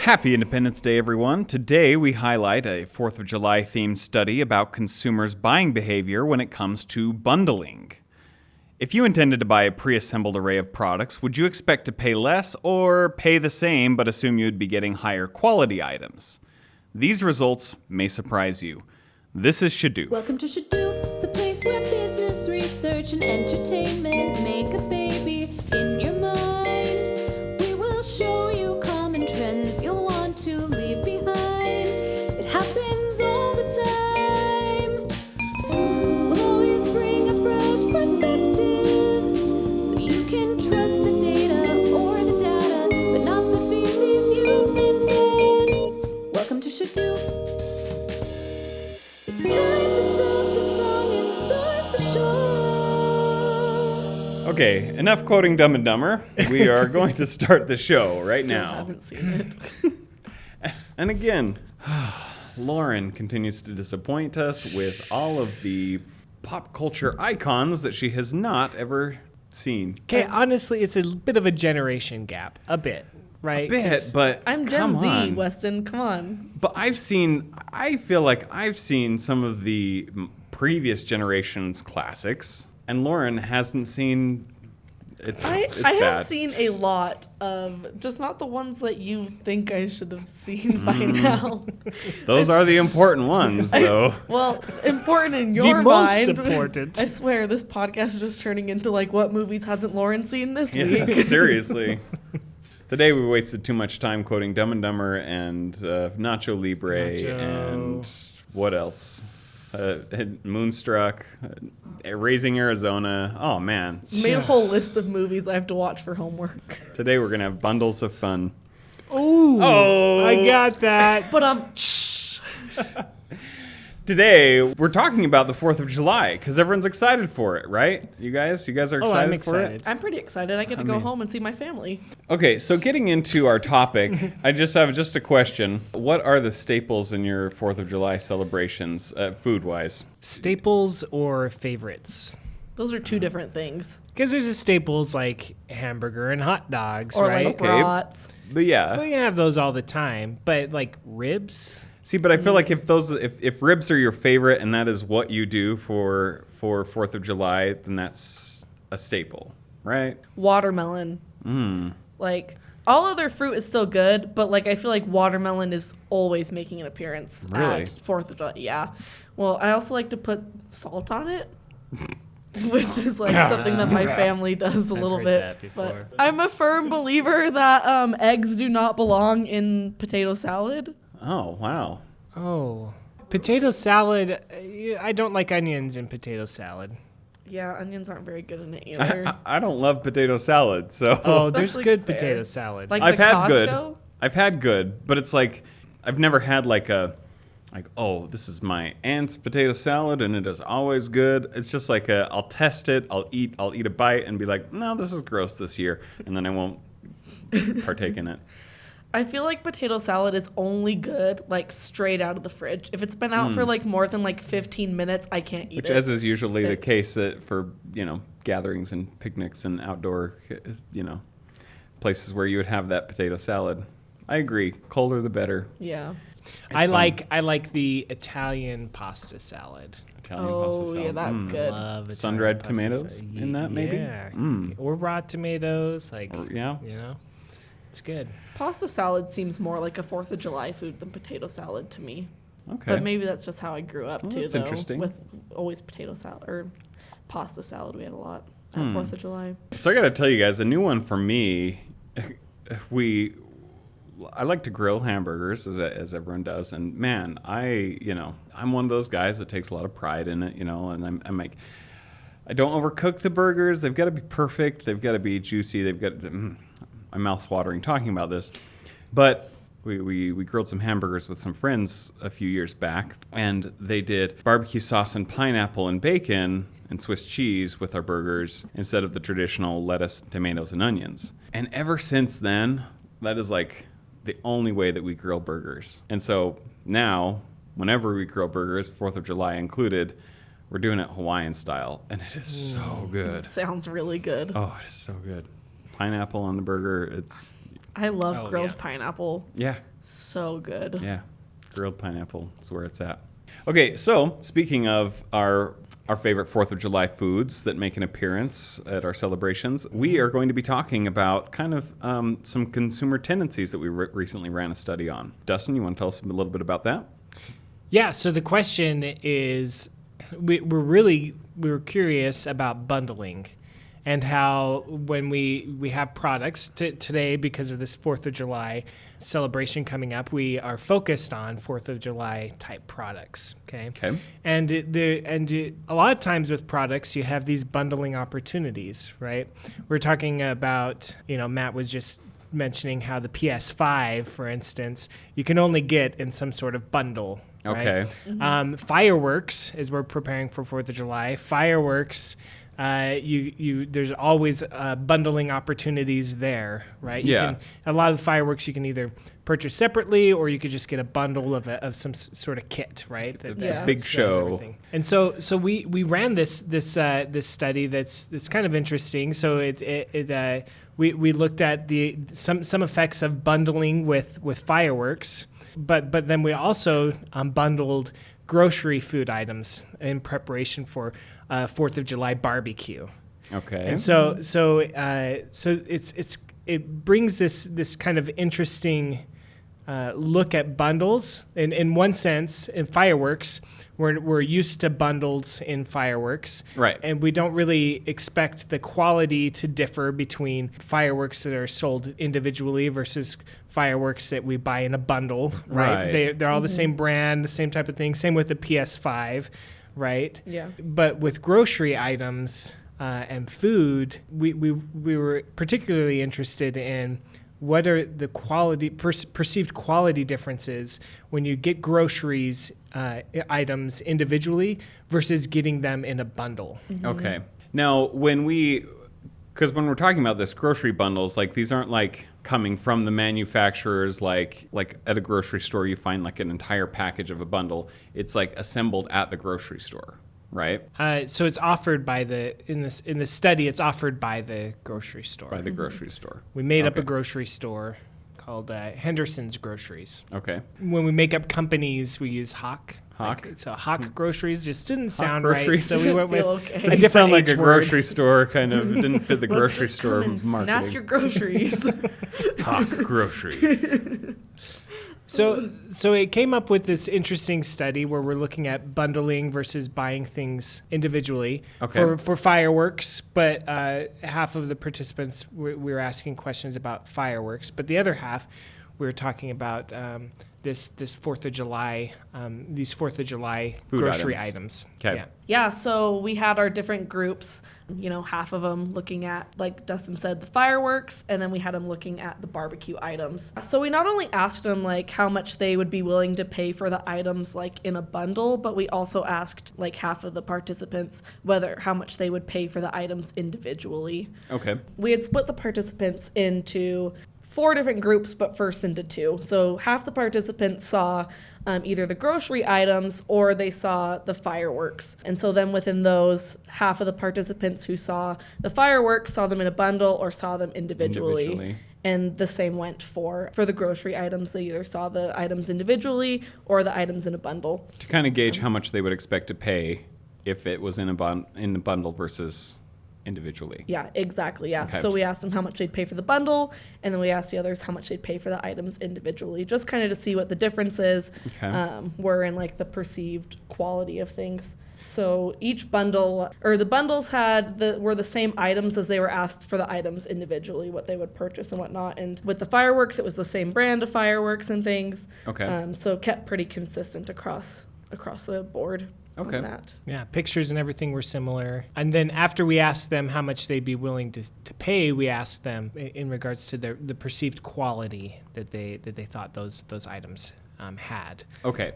Happy Independence Day, everyone. Today we highlight a 4th of July themed study about consumers' buying behavior when it comes to bundling. If you intended to buy a pre-assembled array of products, would you expect to pay less or pay the same but assume you'd be getting higher quality items? These results may surprise you. This is Shadûf. Welcome to Shadûf, the place where business, research, and entertainment make a baby in your mind. We will show you common trends you'll want to leave behind. It happens all the time. We'll always bring a fresh perspective, so you can trust the data or the data, but not the feces you've been fed. Welcome to Shadûf. It's time to stop the song and start the show. Okay, enough quoting Dumb and Dumber. We are going to start the show right Still now. haven't seen it. And again, Lauren continues to disappoint us with all of the pop culture icons that she has not ever seen. Okay, honestly, it's a bit of a generation gap. A bit, right? A bit, but I'm Gen come Z, on. Weston. Come on. But I feel like I've seen some of the previous generation's classics, and Lauren hasn't seen. It's I bad. have seen a lot of, just not the ones that you think I should have seen by now. Those are the important ones, though. Well, important in your The most mind. important. I swear, this podcast is just turning into like, what movies hasn't Lauren seen this Yeah, week? seriously. Today we wasted too much time quoting Dumb and Dumber and Nacho Libre and what else? Moonstruck, Raising Arizona. Oh, man. Made a whole list of movies I have to watch for homework. Today we're going to have bundles of fun. Ooh, Oh. I got that. But Today we're talking about the 4th of July because everyone's excited for it, right? You guys are excited, I'm for excited. I'm pretty excited. I get to go mean- home and see my family. it? Okay, so getting into our topic, I just have a question. What are the staples in your 4th of July celebrations, food-wise? Staples or favorites? Those are two different things. Because there's a staples like hamburger and hot dogs, Or right? like Okay. brats. But yeah. We can have those all the time, but like ribs? See, but I feel like if ribs are your favorite and that is what you do for 4th of July, then that's a staple, right? Watermelon. Like, all other fruit is still good, but like I feel like watermelon is always making an appearance Really? at 4th of July. Yeah. Well, I also like to put salt on it, which is like something that my family does a little heard bit. that before. But I'm a firm believer that eggs do not belong in potato salad. Oh, wow. Oh. Potato salad. I don't like onions in potato salad. Yeah, onions aren't very good in it either. I don't love potato salad, so Oh, there's That's, like, good fair. potato salad. Like I've the had Costco? good. I've had good, but it's like I've never had oh, this is my aunt's potato salad and it is always good. It's just like I'll test it, I'll eat a bite and be like, no, this is gross this year, and then I won't partake in it. I feel like potato salad is only good like straight out of the fridge. If it's been out for like more than like 15 minutes, I can't eat Which, it. as is usually the It's- case for gatherings and picnics and outdoor places where you would have that potato salad. I agree. Colder the better. Yeah. I fun. like the Italian pasta salad. Italian pasta Oh, salad. yeah, that's good. Love Italian Sun-dried pasta tomatoes salad. in that, maybe? Yeah. Mm. Or raw tomatoes, like Yeah. it's good. Pasta salad seems more like a 4th of July food than potato salad to me. Okay. But maybe that's just how I grew up too, that's though. interesting. With always potato salad or pasta salad, we had a lot at 4th of July. So I got to tell you guys, a new one for me. I like to grill hamburgers as everyone does, and man, I'm one of those guys that takes a lot of pride in it, and I'm like, I don't overcook the burgers. They've got to be perfect. They've got to be juicy. They've got. My mouth's watering talking about this, but we grilled some hamburgers with some friends a few years back, and they did barbecue sauce and pineapple and bacon and Swiss cheese with our burgers instead of the traditional lettuce, tomatoes, and onions. And ever since then, that is like the only way that we grill burgers. And so now, whenever we grill burgers, 4th of July included, we're doing it Hawaiian style, and it is so good. Sounds really good. Oh, it is so good. Pineapple on the burger, it's I love Oh, grilled yeah. pineapple. yeah. So good. Yeah, grilled pineapple is where it's at. Okay, so speaking of our favorite 4th of July foods that make an appearance at our celebrations, we are going to be talking about kind of some consumer tendencies that we recently ran a study on. Dustin, you want to tell us a little bit about that? Yeah, so the question is, we were curious about bundling and how when we have products today, because of this 4th of July celebration coming up, we are focused on 4th of July type products. Okay. And a lot of times with products, you have these bundling opportunities, right? We're talking about, Matt was just mentioning how the PS5, for instance, you can only get in some sort of bundle. Right? Okay. Fireworks, as we're preparing for 4th of July, fireworks. There's always bundling opportunities there, right? A lot of the fireworks you can either purchase separately, or you could just get a bundle of some sort of kit, right? Big show. Everything. And so we ran this study that's kind of interesting. So we looked at some effects of bundling with fireworks, but then we also bundled grocery food items in preparation for 4th of July barbecue. Okay. And so it brings this kind of interesting look at bundles. In one sense, in fireworks, we're used to bundles in fireworks. Right. And we don't really expect the quality to differ between fireworks that are sold individually versus fireworks that we buy in a bundle, right? They're all the same brand, the same type of thing. Same with the PS5, right? Yeah. But with grocery items and food, we were particularly interested in what are the quality perceived quality differences when you get groceries items individually versus getting them in a bundle. Okay. Now, because when we're talking about this grocery bundles, like these aren't like coming from the manufacturers, like at a grocery store you find like an entire package of a bundle. It's like assembled at the grocery store, right? So it's offered in the study. It's offered by the grocery store. By the grocery store. We made up a grocery store called Henderson's Groceries. Okay. When we make up companies, we use Hawk. Hawk. So Hawk Groceries just didn't sound Groceries. right. So we went with Okay. a Didn't different sound like H a word. grocery store, kind of didn't fit the Let's grocery just store come and marketing. snatch your groceries. Hawk Groceries. So it came up with this interesting study where we're looking at bundling versus buying things individually for fireworks. But half of the participants we were asking questions about fireworks, but the other half we were talking about this 4th of July, these 4th of July Food grocery items. Okay. Yeah, so we had our different groups, half of them looking at, like Dustin said, the fireworks, and then we had them looking at the barbecue items. So we not only asked them, like, how much they would be willing to pay for the items, like, in a bundle, but we also asked, like, half of the participants how much they would pay for the items individually. Okay. We had split the participants into 4 different groups, but first into 2. So half the participants saw either the grocery items or they saw the fireworks. And so then within those, half of the participants who saw the fireworks saw them in a bundle or saw them individually. And the same went for the grocery items. They either saw the items individually or the items in a bundle. To kind of gauge how much they would expect to pay if it was in a bundle versus individually. Yeah, exactly. Yeah. Okay. So we asked them how much they'd pay for the bundle, and then we asked the others how much they'd pay for the items individually, just kind of to see what the differences were in like the perceived quality of things. So each bundle, or the bundles were the same items as they were asked for the items individually, what they would purchase and whatnot. And with the fireworks, it was the same brand of fireworks and things. Okay. So kept pretty consistent across the board. Okay. On that. Yeah, pictures and everything were similar. And then after we asked them how much they'd be willing to pay, we asked them in regards to the perceived quality that they thought those items had. Okay.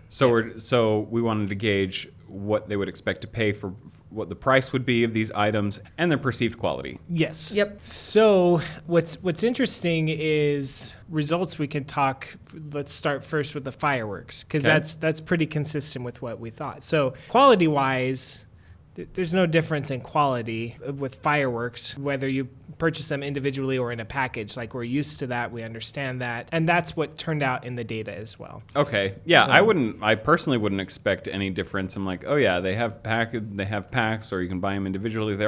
So we wanted to gauge what they would expect to pay for what the price would be of these items and their perceived quality. Yes. Yep. So what's interesting is results. We can talk. Let's start first with the fireworks because that's pretty consistent with what we thought. So quality wise, there's no difference in quality with fireworks, whether you purchase them individually or in a package. Like, we're used to that, we understand that, and that's what turned out in the data as well. Okay. Yeah, So- I personally wouldn't expect any difference. I'm like, oh yeah, they have packs, or you can buy them individually. They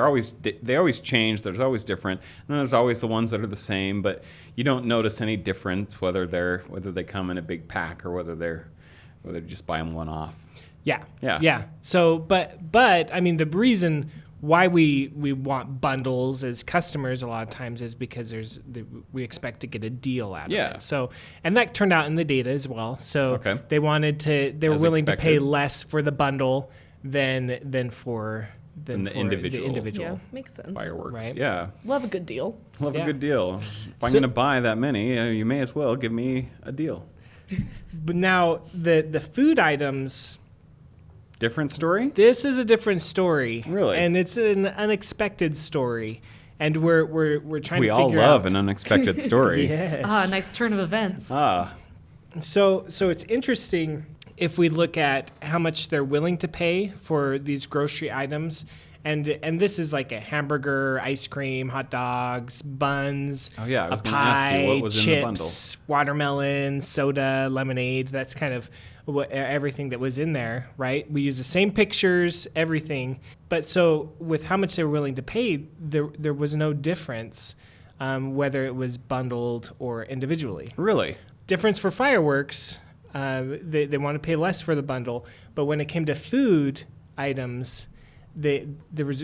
always change. There's always different, and then there's always the ones that are the same. But you don't notice any difference whether they come in a big pack or whether you just buy them one off. Yeah. Yeah. Yeah. So, but I mean, the reason why we want bundles as customers a lot of times is because we expect to get a deal out of Yeah. it. So, and that turned out in the data as well. So Okay. they were As willing to pay expected. less for the bundle than for the the individual. individual. Yeah, makes sense. Fireworks. Right. Yeah. Love a good deal. Love Yeah. a good deal. If I'm So- going to buy that many, you may as well give me a deal. But now the food items. Different story? This is a different story. Really? And it's an unexpected story. And we're trying We to all figure love out. an unexpected story. Yes. Nice turn of events. So it's interesting if we look at how much they're willing to pay for these grocery items. And this is like a hamburger, ice cream, hot dogs, buns, Oh, yeah, I was a gonna ask you, pie, what was in the bundle? chips, watermelon, soda, lemonade. That's kind of everything that was in there, right? We use the same pictures, everything. But so with how much they were willing to pay, there was no difference whether it was bundled or individually. Really? Difference for fireworks, they want to pay less for the bundle, but when it came to food items, there was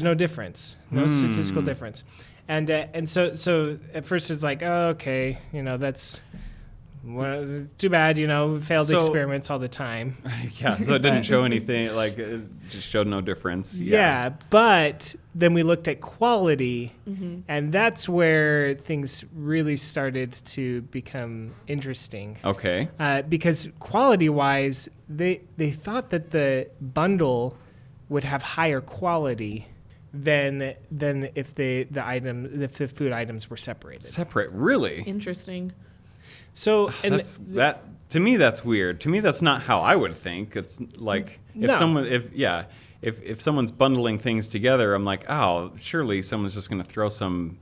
no difference, no statistical difference, and so at first it's like, oh, okay, that's too bad, failed So- experiments all the time. Yeah, so it didn't show anything, like, it just showed no difference. Yeah, but then we looked at quality, and that's where things really started to become interesting. Okay. Because quality-wise, they thought that the bundle would have higher quality than if if the food items were separated. Separate, really? Interesting. So and To me, that's weird. To me, that's not how I would think. It's like No. if someone's bundling things together, I'm like, oh, surely someone's just going to throw some,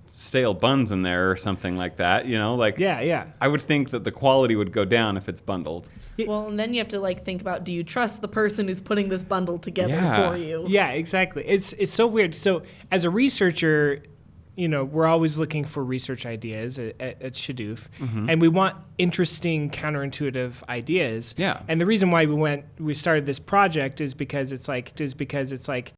stale buns in there or something like that. yeah. I would think that the quality would go down if it's bundled. Well, and then you have to think about, do you trust the person who's putting this bundle together Yeah. for you? Yeah, exactly. It's so weird. So as a researcher, we're always looking for research ideas at Shadûf, and we want interesting, counterintuitive ideas. Yeah. And the reason why we started this project is because it's like